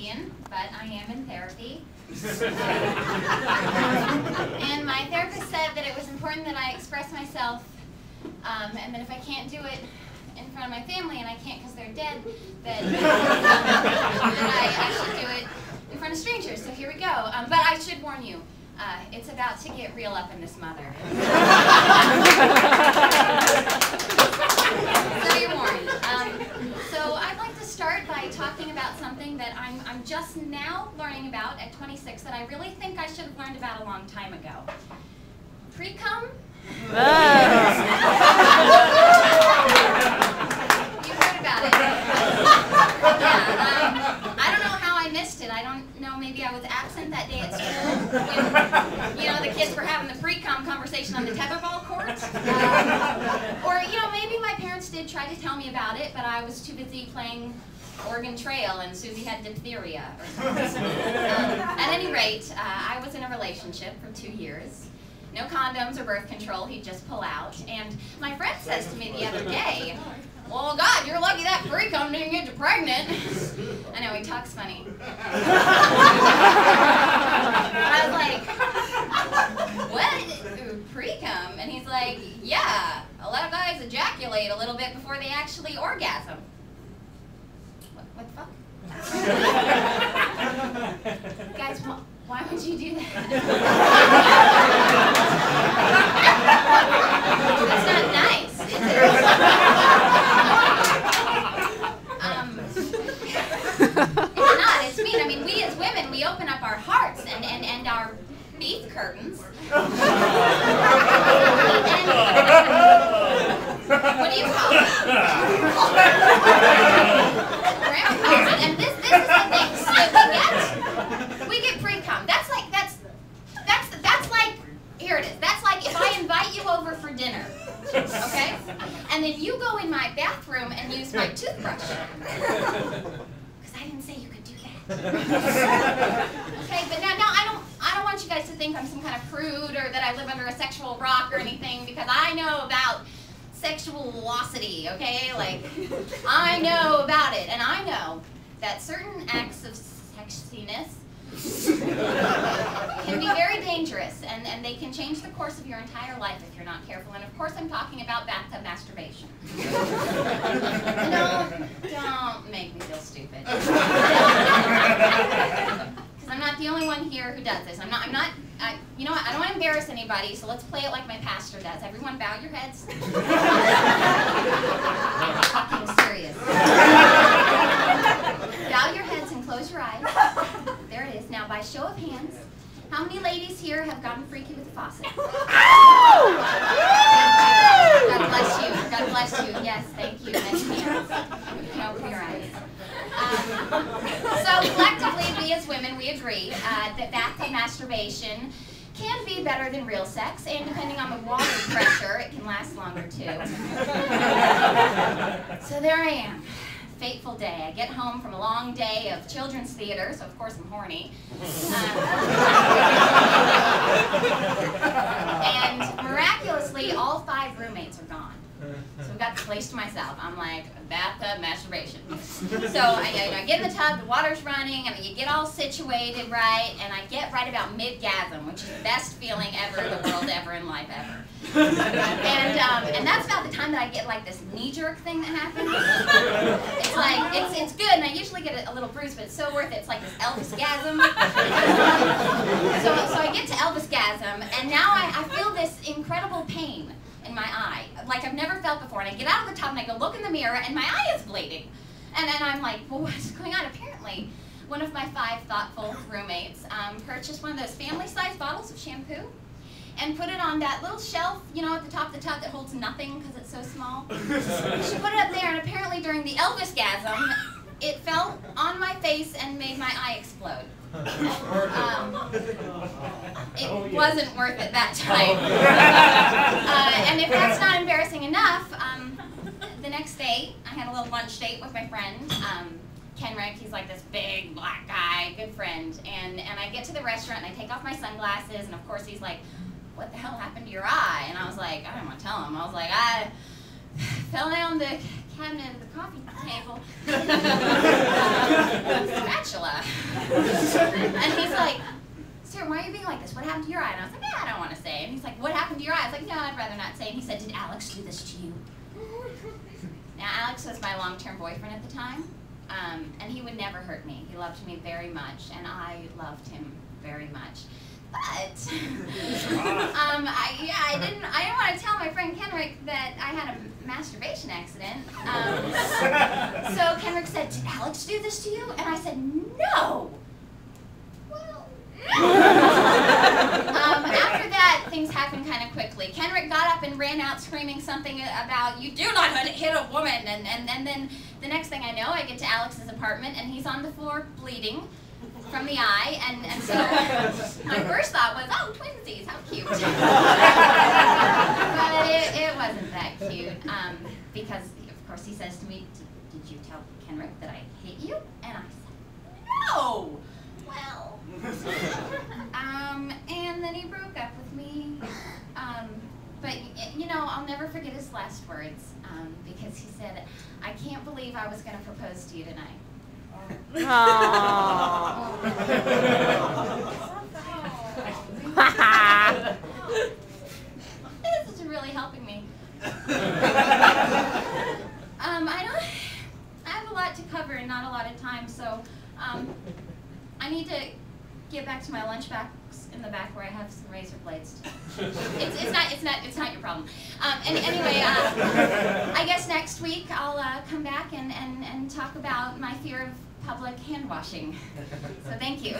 comedian, but I am in therapy. And my therapist said that it was important that I express myself, and that if I can't do it in front of my family, and I can't because they're dead, that I should do it in front of strangers. So here we go. But I should warn you, it's about to get real up in this mother. So you're warned. So I'd like to start by talking about something that I'm just now learning about at 26 that I really think I should have learned about a long time ago. Pre-cum? You've heard about it. Yeah, I don't know how I missed it. I don't know, maybe I was absent that day at school when, you know, the kids were having the pre-cum conversation on the tetherball court. Or, you know, maybe my parents did try to tell me about it, but I was too busy playing Oregon Trail and Susie had diphtheria or something. At any rate, I was in a relationship for 2 years. No condoms or birth control, he'd just pull out. And my friend says to me the other day, well, God, you're lucky that pre-cum didn't get you pregnant. I know, he talks funny. I was like, what? Pre-cum? And he's like, yeah, a lot of guys ejaculate a little bit before they actually orgasm. What the fuck? Guys, why would you do that? That's not nice, is it? It's not, it's mean. I mean, we as women, we open up our hearts and our beef curtains. And, what do you call it? Grandma calls it. And this is the thing. So we get pre-cum. That's like, here it is. That's like if I invite you over for dinner, okay? And then you go in my bathroom and use my toothbrush. Because I didn't say you could do that. Okay, but now I don't want you guys to think I'm some kind of prude or that I live under a sexual rock or anything, because I know about sexual velocity, okay? Like, I know about it, and I know that certain acts of sexiness can be very dangerous, and they can change the course of your entire life if you're not careful. And of course I'm talking about bathtub masturbation. No, don't make me feel stupid. Because I'm not the only one here who does this. You know what, I don't want to embarrass anybody, so let's play it like my pastor does. Everyone bow your heads. I'm serious. Bow your heads and close your eyes. There it is. Now, by show of hands, how many ladies here have gotten freaky with the faucet? God bless you. God bless you. Yes, thank you. Many hands. You can open your eyes. So collectively, we as women, we agree that bathtub masturbation can be better than real sex, and depending on the water pressure, it can last longer too. So there I am. Fateful day. I get home from a long day of children's theater, so of course I'm horny. And miraculously, all 5 roommates are gone. So I've got the place to myself. I'm like, bathtub masturbation. So I get in the tub, the water's running, and you get all situated right, and I get right about mid-gasm, which is the best feeling ever in the world, ever in life, ever. And that's about the time that I get like this knee-jerk thing that happens. It's like, it's good, and I usually get a little bruise, but it's so worth it. It's like this Elvis-gasm. So I get to Elvis-gasm, and now I feel this incredible pain in my eye, like I've never felt before. And I get out of the tub and I go look in the mirror, and my eye is bleeding. And then I'm like, well, what's going on? Apparently, one of my 5 thoughtful roommates purchased one of those family-sized bottles of shampoo and put it on that little shelf, you know, at the top of the tub that holds nothing because it's so small. She put it up there, and apparently during the Elvis-gasm, it fell on my face and made my eye explode. It wasn't worth it that time. And if that's not embarrassing enough, the next day I had a little lunch date with my friend, Ken Rick. He's like this big black guy, good friend. And I get to the restaurant and I take off my sunglasses, and of course he's like, what the hell happened to your eye? And I was like, I don't want to tell him. I was like, I fell down the cabinet of the coffee table. Spatula. And he's like, "Sir, why are you being like this? What happened to your eye?" And I was like, "Yeah, I don't want to say." And he's like, "What happened to your eye?" I was like, "No, I'd rather not say." And he said, "Did Alex do this to you?" Now, Alex was my long-term boyfriend at the time, and he would never hurt me. He loved me very much, and I loved him very much. But I didn't want to tell my friend Kenrick that I had a masturbation accident. So Kenrick said, "Did Alex do this to you?" And I said, "No." Well. After that, things happened kind of quickly. Kenrick got up and ran out screaming something about, "You do not hit a woman." And then the next thing I know, I get to Alex's apartment and he's on the floor bleeding from the eye, and so my first thought was, "Oh, twinsies, how cute." But it wasn't that cute, because of course he says to me, "Did you tell Kenrick that I hit you?" And I said, "No." Well, and then he broke up with me, but you know, I'll never forget his last words, because he said, "I can't believe I was going to propose to you tonight." This is really helping me. I have a lot to cover and not a lot of time, so I need to get back to my lunch box in the back where I have some razor blades. It's not your problem. Anyway, I guess next week I'll come back and talk about my fear of public hand washing. So thank you.